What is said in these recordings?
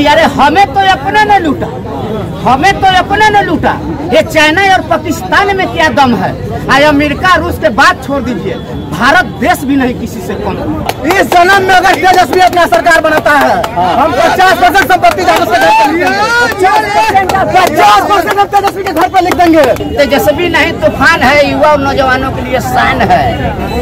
कि अरे हमें तो अपने ने लूटा, हमें तो अपने ने लूटा। ये चाइना और पाकिस्तान में क्या दम है? आज अमेरिका रूस के बात छोड़ दीजिए, भारत देश भी नहीं किसी से कम। इस जन्म में अगर तेजस्वी अपना सरकार बनाता है, हम 50% संपत्ति तेजस्वी के घर पर लिख देंगे। तेजस्वी नहीं तूफान है, युवा और नौजवानों के लिए शान है।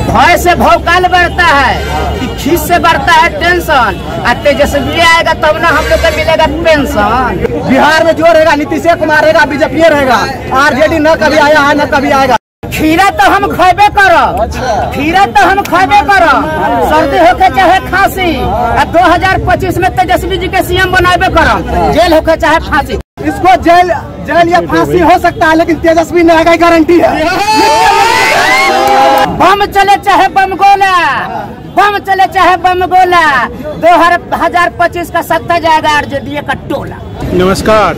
भय से भौकाल बढ़ता है कि खीस से बढ़ता है टेंशन, और तेजस्वी आएगा तब ना हम लोग को मिलेगा पेंशन। बिहार में जो रहेगा नीतीश कुमार रहेगा, बीजेपी रहेगा, आरजेडी न कभी आया है न कभी आएगा। खीरा तो हम खाबे करब, खीरा तो हम खाबे करब, सर्दी होके चाहे खांसी। 2025 में तेजस्वी जी के सीएम बनाबे करब, जेल होके चाहे फांसी। इसको जेल या फांसी हो सकता है, लेकिन तेजस्वी नहीं आएगा, गारंटी है। बम चले चाहे बम गोला, बम चले चाहे बम गोला, 2025 का सत्ता जाएगा आरजेडी का टोला। नमस्कार,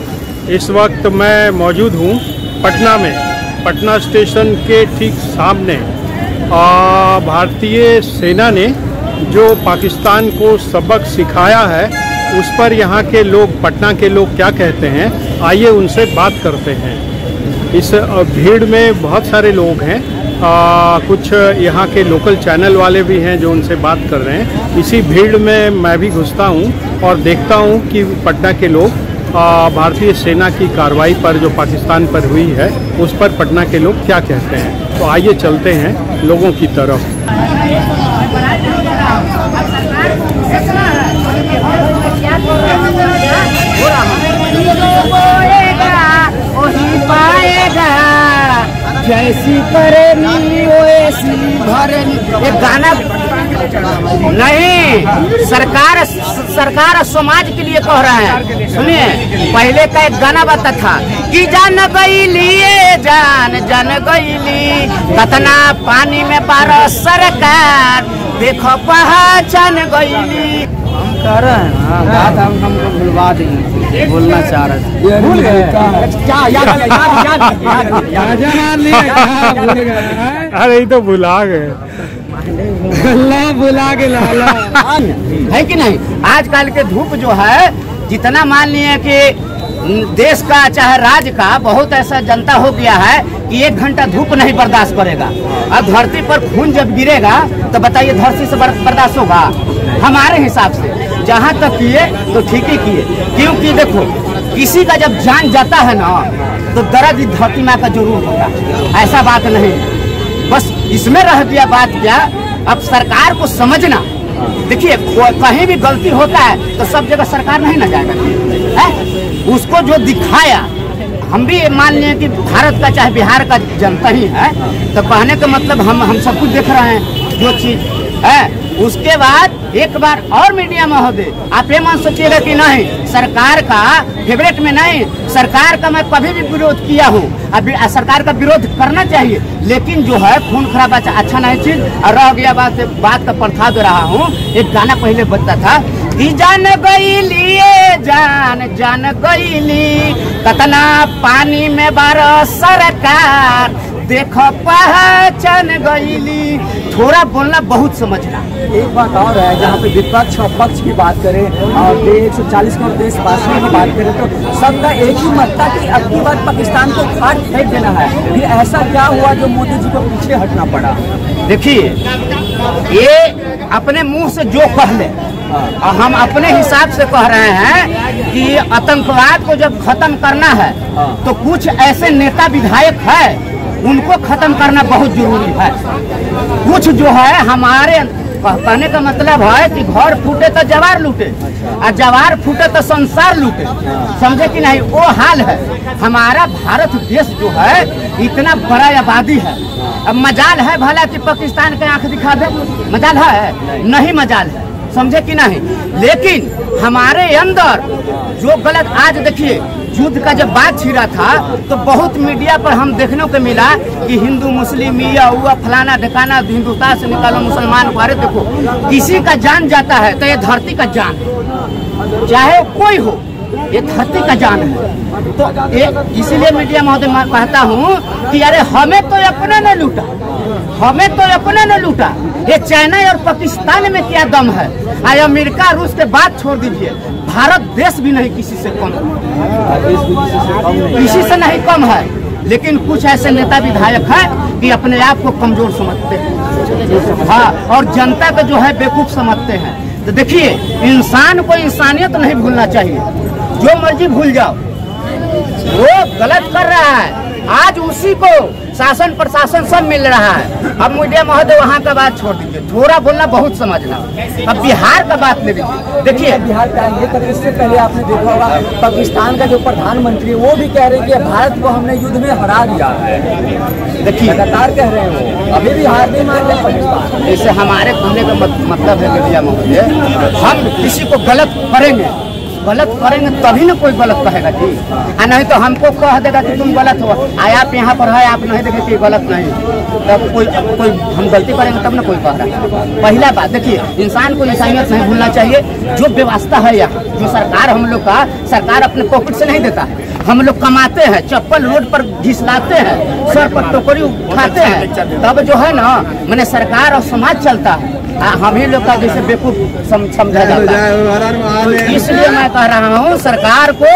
इस वक्त मैं मौजूद हूँ पटना में, पटना स्टेशन के ठीक सामने। भारतीय सेना ने जो पाकिस्तान को सबक सिखाया है, उस पर यहाँ के लोग, पटना के लोग क्या कहते हैं, आइए उनसे बात करते हैं। इस भीड़ में बहुत सारे लोग हैं, कुछ यहाँ के लोकल चैनल वाले भी हैं जो उनसे बात कर रहे हैं। इसी भीड़ में मैं भी घुसता हूँ और देखता हूँ कि पटना के लोग भारतीय सेना की कार्रवाई पर जो पाकिस्तान पर हुई है, उस पर पटना के लोग क्या कहते हैं। तो आइए चलते हैं लोगों की तरफ। जैसी करेनी वैसी भरेनी, ये गाना नहीं, सरकार समाज के लिए कह रहे हैं। सुनिए, पहले का एक गाना बता था कि जान गईली जान गईली, कतना पानी में पारो सरकार, देखो पहचान गईली। हम कह रहे हैं ना, बात हमको भुलवा देंगे, बोलना चाह रहे थे, भूल गए क्या? याद अरे तो भुला गए, भुला के लाला है कि नहीं। आजकल के धूप जो है, जितना मान लिए कि देश का चाहे राज्य का बहुत ऐसा जनता हो गया है कि 1 घंटा धूप नहीं बर्दाश्त करेगा। अब धरती पर खून जब गिरेगा तो बताइए धरती से बर्दाश्त होगा? हमारे हिसाब से जहाँ तक किए तो ठीक ही किए, क्योंकि देखो किसी का जब जान जाता है ना, तो दर्द धरती माँ का जरूर होगा, ऐसा बात नहीं। बस इसमें रह गया बात क्या, अब सरकार को समझना। देखिए, कहीं भी गलती होता है तो सब जगह सरकार नहीं ना जाएगा, उसको जो दिखाया। हम भी मान लें कि भारत का चाहे बिहार का जनता ही है, तो कहने का मतलब हम सब कुछ देख रहे हैं जो चीज है। उसके बाद एक बार और मीडिया महोदय, आप ये मान सोचिएगा कि नहीं, सरकार का फेवरेट में नहीं, सरकार का मैं कभी भी विरोध किया हूँ, अभी सरकार का विरोध करना चाहिए, लेकिन जो है खून खराब अच्छा नहीं चीज। और रह गया बात का प्रथा दे रहा हूँ। एक गाना पहले बजता था कि जान गईली जान गईली, कतना पानी में बारो सरकार, देखो पहचान गईली। थोड़ा बोलना, बहुत समझना। एक बात और है, जहाँ पे विपक्ष और पक्ष की बात करें और 140 करोड़ देशवासियों की बात करें, तो सबका एक ही मत था कि अब की बार पाकिस्तान को फाड़ फेंक देना है। फिर ऐसा क्या हुआ जो मोदी जी को पीछे हटना पड़ा? देखिए, ये अपने मुंह से जो कह ले, और हम अपने हिसाब से कह रहे हैं कि आतंकवाद को जब खत्म करना है तो कुछ ऐसे नेता विधायक है, उनको खत्म करना बहुत जरूरी है। कुछ जो है हमारे कहने का मतलब है कि घर फूटे तो जवार लूटे, और जवार फूटे तो संसार लूटे, समझे कि नहीं? वो हाल है हमारा भारत देश जो है, इतना बड़ा आबादी है। अब मजाल है भला कि पाकिस्तान के आंख दिखा दे, मजाल है? नहीं मजाल है, समझे कि नहीं। लेकिन हमारे अंदर जो गलत, आज देखिए युद्ध का जब बात छिड़ा था तो बहुत मीडिया पर हम देखने को मिला कि हिंदू मुस्लिम या हुआ फलाना ढकाना, हिंदुस्तान से निकालो मुसलमान को। अरे देखो, किसी का जान जाता है तो ये धरती का जान, चाहे कोई हो, ये धरती का जान है। तो इसीलिए मीडिया महोदय मैं कहता हूँ कि अरे हमें तो अपने ने लूटा, हमें तो अपने ने लूटा। ये चाइना और पाकिस्तान में क्या दम है? आज अमेरिका रूस के बात छोड़ दीजिए, भारत देश भी नहीं किसी से कम, किसी से नहीं कम है। लेकिन कुछ ऐसे नेता विधायक हैं कि अपने आप को कमजोर समझते हैं, हाँ, और जनता को जो है बेवकूफ समझते हैं। तो देखिए, इंसान को इंसानियत नहीं भूलना चाहिए। जो मर्जी भूल जाओ, वो गलत कर रहा है। आज उसी को शासन प्रशासन सब मिल रहा है। अब मीडिया महोदय वहाँ का बात छोड़ दीजिए, थोड़ा बोलना बहुत समझना। अब बिहार का बात ले लीजिए। देखिए बिहार का ये तक, इससे पहले आपने देखा होगा पाकिस्तान का जो प्रधानमंत्री है वो भी कह रहे हैं कि भारत को हमने युद्ध में हरा दिया है। देखिए लगातार कह रहे हैं वो, अभी भी हार नहीं मान रहे पाकिस्तान। जैसे हमारे कहने का मतलब है मीडिया महोदय, हम किसी को गलत करेंगे तभी ना कोई गलत कहेगा जी। नहीं तो हमको कह देगा कि तुम गलत हो, आप यहाँ पर है, आप नहीं देखे कि गलत नहीं, तब कोई हम गलती करेंगे तब ना कोई कह रहा है। पहला बात देखिए, इंसान को इंसानियत नहीं भूलना चाहिए। जो व्यवस्था है यहाँ, जो सरकार हम लोग का, सरकार अपने पॉकेट से नहीं देता है। हम लोग कमाते हैं, चप्पल रोड पर घिसलाते हैं, सर पर टोकरी उठाते हैं, तब जो है ना मैंने सरकार और समाज चलता है। हम ही लोग का जैसे बेवकूफ समझा जाता है। इसलिए मैं कह रहा हूँ सरकार को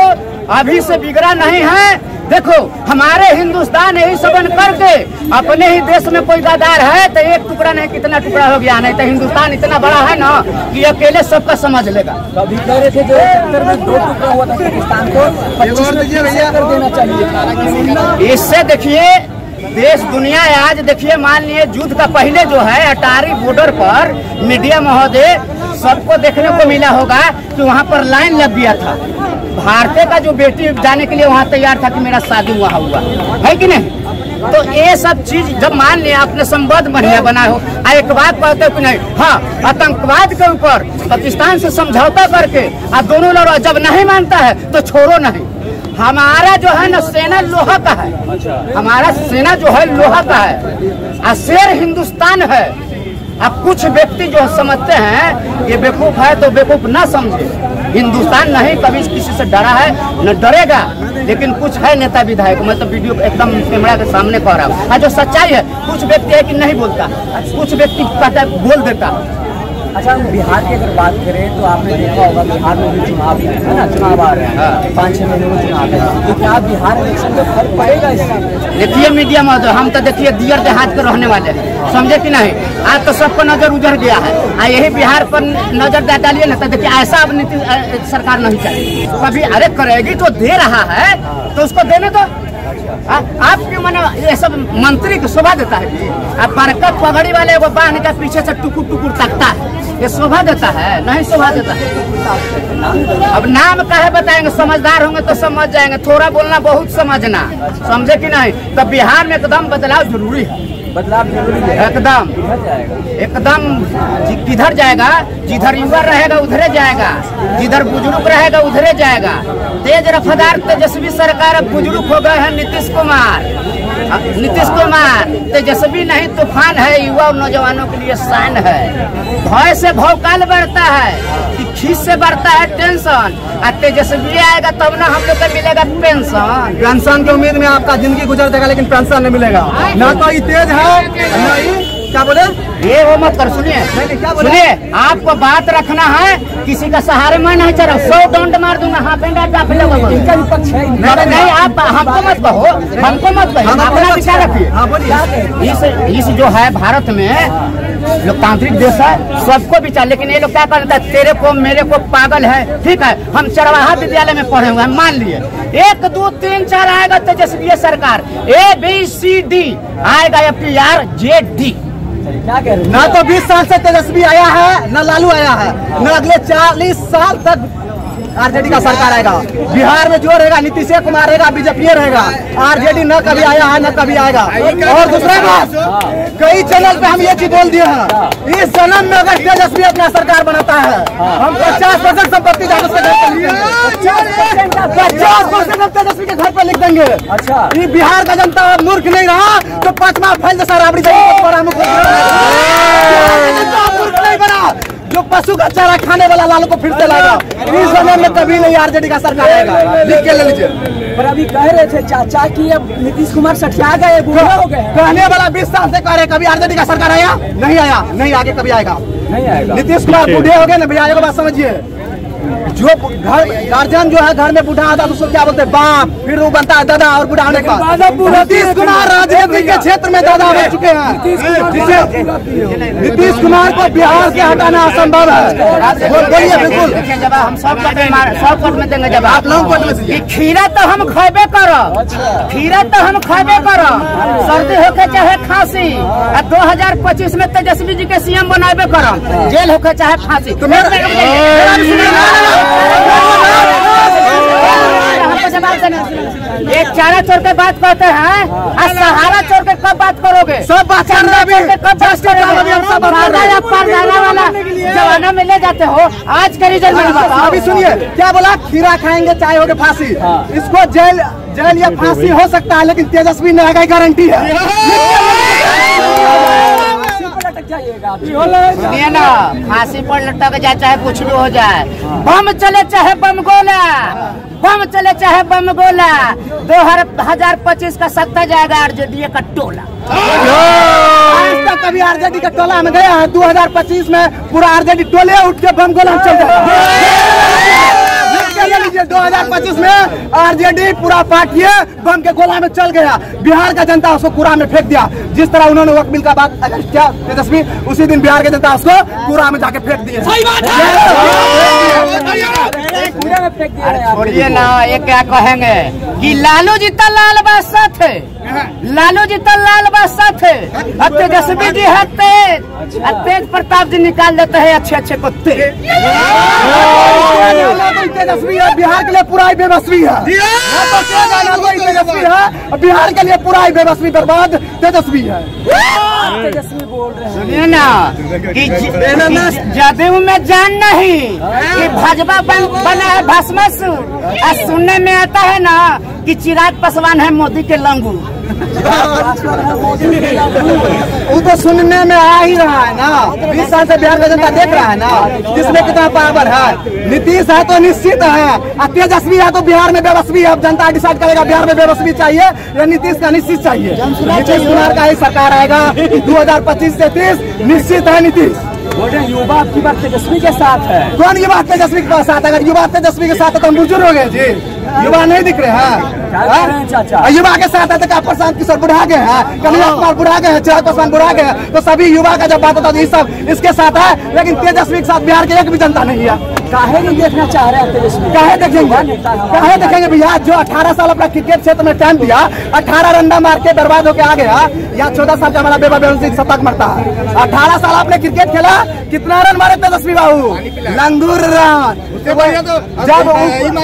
अभी से बिगड़ा नहीं है। देखो हमारे हिंदुस्तान यही सबन करके अपने ही देश में कोई गद्दार है तो एक टुकड़ा नहीं कितना टुकड़ा हो गया। नहीं तो हिंदुस्तान इतना बड़ा है ना कि अकेले सबका समझ लेगा। अभी कह रहे थे जो 71 में 2 टुकड़ा हुआ था पाकिस्तान को 25 में कर देना चाहिए। इससे देखिए देश दुनिया आज देखिए, मान लिए युद्ध का पहले जो है अटारी बॉर्डर पर मीडिया महोदय सबको देखने को मिला होगा कि वहाँ पर लाइन लग गया था। भारतीय का जो बेटी जाने के लिए वहाँ तैयार था कि मेरा शादी वहाँ हुआ है कि नहीं। तो ये सब चीज जब मान लिया अपने संबंध बढ़िया बना हो, एक बात कहते हो कि नहीं, हाँ आतंकवाद के ऊपर पाकिस्तान से समझौता करके दोनों लड़ो, जब नहीं मानता है तो छोड़ो नहीं। हमारा जो है ना सेना लोहा का है, हमारा सेना जो है लोहा का है, शेर हिंदुस्तान है। अब कुछ व्यक्ति जो समझते हैं ये बेवकूफ है तो बेवकूफ ना समझे। हिंदुस्तान नहीं कभी किसी से डरा है न डरेगा। लेकिन कुछ है नेता विधायक, मैं तो वीडियो एकदम कैमरा के सामने कह रहा हूँ, जो सच्चाई है। कुछ व्यक्ति है कि नहीं बोलता, कुछ व्यक्ति कहता है बोल देता। अच्छा, हम बिहार की अगर बात करें तो आपने देखा होगा बिहार में भी चुनाव है ना, चुनाव आ रहे हैं, 5-6 महीने में चुनाव है। तो क्या बिहार इलेक्शन में फर्क पड़ेगा इससे? देखिए मीडिया महोदय, हम तो देखिए दियर देहात के रहने वाले हैं, समझे कि नहीं। आज तो सबको नजर उजड़ गया है, यही बिहार पर नजर डालिए ना तो देखिए ऐसा अब नीतीश सरकार नहीं चाहिए कभी। अरे करेगी तो दे रहा है तो उसको देने दो। आपके मन ये सब मंत्री की शोभा देता है कि आप बरकत पगड़ी वाले को बांध के पीछे से टुकुर टुकुर तकता है, ये शोभा देता है? नहीं शोभा देता है। अब नाम काहे बताएंगे, समझदार होंगे तो समझ जाएंगे। थोड़ा बोलना बहुत समझना, समझे कि नहीं। तो बिहार में एकदम बदलाव जरूरी है, बदलाव जरूरी है एकदम एकदम। किधर जाएगा? जिधर युवा रहेगा उधरे जाएगा, जिधर बुजुर्ग रहेगा उधरे जाएगा। तेज रफ्तार तेजस्वी सरकार अब बुजुर्ग हो गए हैं नीतीश कुमार तेजस्वी नहीं तूफान है, युवा और नौजवानों के लिए शान है। भय से भौकाल बढ़ता है कि खींच से बढ़ता है टेंशन, और तेजस्वी आएगा तब ना हम लोग को मिलेगा पेंशन। पेंशन की उम्मीद में आपका जिंदगी गुजर जाएगा लेकिन पेंशन नहीं मिलेगा। ना कोई तेज है क्या बोले, ये वो मत कर। सुनिए आपको बात रखना है, किसी का सहारे मैं नहीं चल रहा। 100 डंड मार दूंगा, हाँ इनका विपक्ष है। नहीं आप हमको मत कहो, अपना विचार रखिए। इस जो है भारत में लोकतांत्रिक देश है, सबको विचार। लेकिन ये लोग क्या करता है, तेरे को मेरे को पागल है। ठीक है, हम चरवाहा विद्यालय में पढ़े हुए हैं, मान लिए 1 2 3 4 आएगा तेजस्वी सरकार, ABCD आएगा FTRJD। क्या कह रहे हैं? ना तो 20 साल से तेजस्वी आया है, न लालू आया है, न अगले 40 साल तक आरजेडी का सरकार आएगा। बिहार में जो रहेगा नीतीश कुमार रहेगा, बीजेपी रहेगा। आरजेडी न कभी आया है न कभी आएगा। और दूसरा बात, कई चैनल पे हम ये चीज बोल दिए हैं, इस जन्म में अगर तेजस्वी अपना सरकार बनाता है हम 50% संपत्ति 50% तेजस्वी के घर पर लिख देंगे। अच्छा, ये बिहार का जनता मूर्ख नहीं रहा तो 5वां फैल जैसा राबड़ी मूर्ख नहीं बना, जो पशु का चारा खाने वाला लालू को फिर से लाएगा। इस समय में कभी नहीं आरजेडी का सरकार आएगा, लिख के ले लीजिए। पर अभी कह रहे थे चाचा कि अब नीतीश कुमार सठिया गए, बूढ़ा हो गए। कहने वाला 20 साल से कह रहे कभी आरजेडी का सरकार आया नहीं, आया नहीं, आगे कभी आएगा नहीं आएगा। नीतीश कुमार बूढ़े हो गए ना भैया, बात समझिए। जो घर गार्जियन जो है घर में बूढ़ा आता है तो उसको क्या बोलते हैं बाप, फिर वो बनता है दादा और बूढ़ा होने का। नीतीश कुमार राजनीति के क्षेत्र में दादा बन चुके हैं, नीतीश कुमार को बिहार से हटाना असंभव है। बोलिए बिल्कुल जवाब हम सब कोर्ट में देंगे जवाब। आप लोग कोर्ट में खीरा तो हम खेबे करो, खीरा तो हम खेबे करो, सर्दी होके चाहे खांसी, 2025 में तेजस्वी जी के सीएम बनाबे करो, जेल होके चाहे फांसी। एक चारा छोड़ के बात करते हैं और सहारा छोड़ के कब बात करोगे? सब बात कर रहे हैं, कब बात करोगे? वाला जमाना में ले जाते हो, आज के रिजल्ट में बताओ। अभी सुनिए क्या बोला, खीरा खाएंगे चाहे होगे फांसी। इसको जेल या फांसी हो सकता है, लेकिन तेजस्वी ने आगे गारंटी है। सुनिए ना, फांसी पर लटक जाए चाहे कुछ भी हो जाए, बम चले चाहे बम गोला, बम चले चाहे बम गोला, 2025 का सत्ता जाएगा आरजेडी का टोला। आज तक कभी आरजेडी का टोला में गया है? 2025 में पूरा आरजेडी टोले उठ के बम गोला चल जाएगा। 2025 में आरजेडी पूरा पार्टी बम के गोला में चल गया, बिहार का जनता उसको कूड़ा में फेंक दिया। जिस तरह उन्होंने वक्त बिल का बात अगर किया तेजस्वी, उसी दिन बिहार की जनता उसको कूड़ा में जाके फेंक दिए। छोड़िए ना, ये क्या कहेंगे कि लालू जी तो लाल बादशाह थे, लालू जी तो लाल बादशाह थे, अब तेजस्वी जी है तेज, तेज प्रताप जी निकाल देते हैं अच्छे अच्छे कुत्ते। तेजस्वी है बिहार के लिए पूरा ही बेबसवी है, तेजस्वी है बिहार के लिए पूरा ही बेबसवी बर्बाद तेजस्वी है। तेजस्वी बोल रहे हैं। सुनिए ना कि जदयू में जान नहीं कि भाजपा बना है भस्मासुर, और सुनने में आता है ना कि चिराग पासवान है मोदी के लंगू। वो तो सुनने में आ ही रहा है ना, 20 साल से बिहार का जनता देख रहा है ना जिसमें कितना पावर है। नीतीश है तो निश्चित है, और तेजस्वी है तो बिहार में बेबसवी है। अब जनता डिसाइड करेगा बिहार में बेबसवी चाहिए या नीतीश का निश्चित चाहिए। नीतीश कुमार का ही सरकार आएगा 2025 से 30 निश्चित है नीतीश। युवा आपकी बात तेजस्वी के साथ है। कौन युवा तेजस्वी के साथ? अगर युवा तेजस्वी के साथ है तो हम बुजुर्ग हो गए जी, युवा नहीं दिख रहे हैं चाचा। युवा के साथ है तो क्या प्रशांत किशोर बुढ़ा गए हैं, कन्हैया कुमार बुढ़ा गए हैं, चिराग पासवान बुढ़ा गए हैं, तो सभी युवा का जब बात होता है ये सब इसके साथ है। लेकिन तेजस्वी के साथ बिहार की एक भी जनता नहीं है। काहे नहीं देखना चाह रहे हैं तेजस्वी? काहे देखेंगे भैया? जो 18 साल अपना क्रिकेट क्षेत्र में टाइम दिया, 18 रन मार के बर्बाद होकर आ गया, या 14 साल का हमारा बेबा बेबी शतक मरता है। 18 साल आपने क्रिकेट खेला, कितना रन मारे तेजस्वी बाबू? लंगूर रन। जब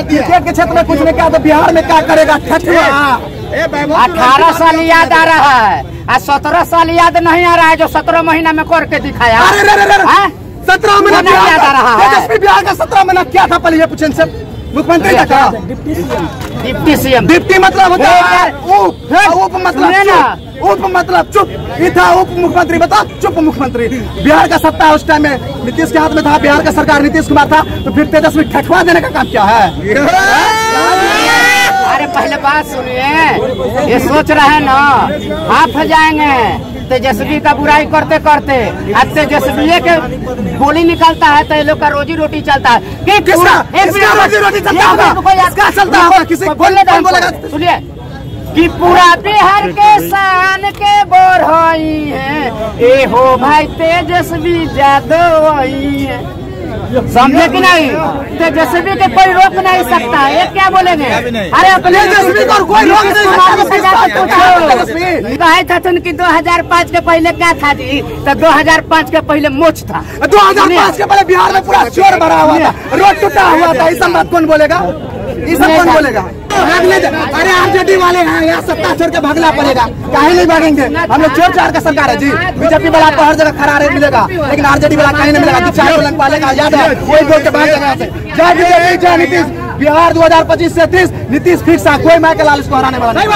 क्रिकेट के क्षेत्र में कुछ नहीं किया तो बिहार में क्या करेगा? 18 साल याद आ रहा है, और 17 साल याद नहीं आ रहा है जो 17 महीना में करके दिखाया। 17 महीना याद आ रहा है? तेजस्वी बिहार का 17 महीना क्या था? पहले ये पूछे इनसे। मुख्यमंत्री का था, डिप्टी सीएम। डिप्टी मतलब होता है उप मतलब चुप। ये था उप मुख्यमंत्री, बता चुप मुख्यमंत्री। बिहार का सत्ता उस टाइम में नीतीश के हाथ में था, बिहार का सरकार नीतीश कुमार था, तो फिर तेजस्वी ठठवा देने का काम क्या है? अरे पहले बात सुनिए, ये सोच रहे हैं ना हाफ जाएंगे तेजस्वी का बुराई करते करते, अब तेजस्वी के गोली निकलता है तो ये लोग का रोजी रोटी चलता है। सुनिए कि पूरा बिहार के शान के बढ़ई है, ए हो भाई तेजस्वी यादव वही है। समझे कि नहीं? तेजस्वी के कोई रोक नहीं सकता है। ये क्या बोलेंगे? अरे तेजस्वी को कोई रोक नहीं सकता। कहे था कि 2005 के पहले क्या था जी? तो 2005 के पहले मोच था। 2005 के पहले बिहार में पूरा चोर भरा हुआ था, रोड टूटा हुआ था। इस बात कौन बोलेगा? ये सब कौन बोलेगा? अरे आरजेडी वाले हैं, यहाँ सत्ता छोड़ के भागना पड़ेगा। कहीं नहीं भागेंगे, हम लोग चोर चार का सरकार है जी। बीजेपी वाला आपको हर जगह खड़ा रेट मिलेगा, लेकिन आरजेडी वाला कहीं नहीं मिलेगा। 4 को लंग पालेगा, याद है? वही बोल के भाग जाएगा। जय बीजेपी, जय नीतीश। बिहार 2025 से 30 नीतीश फिक्स है, कोई मैं के लाल इसको हराने वाला नहीं।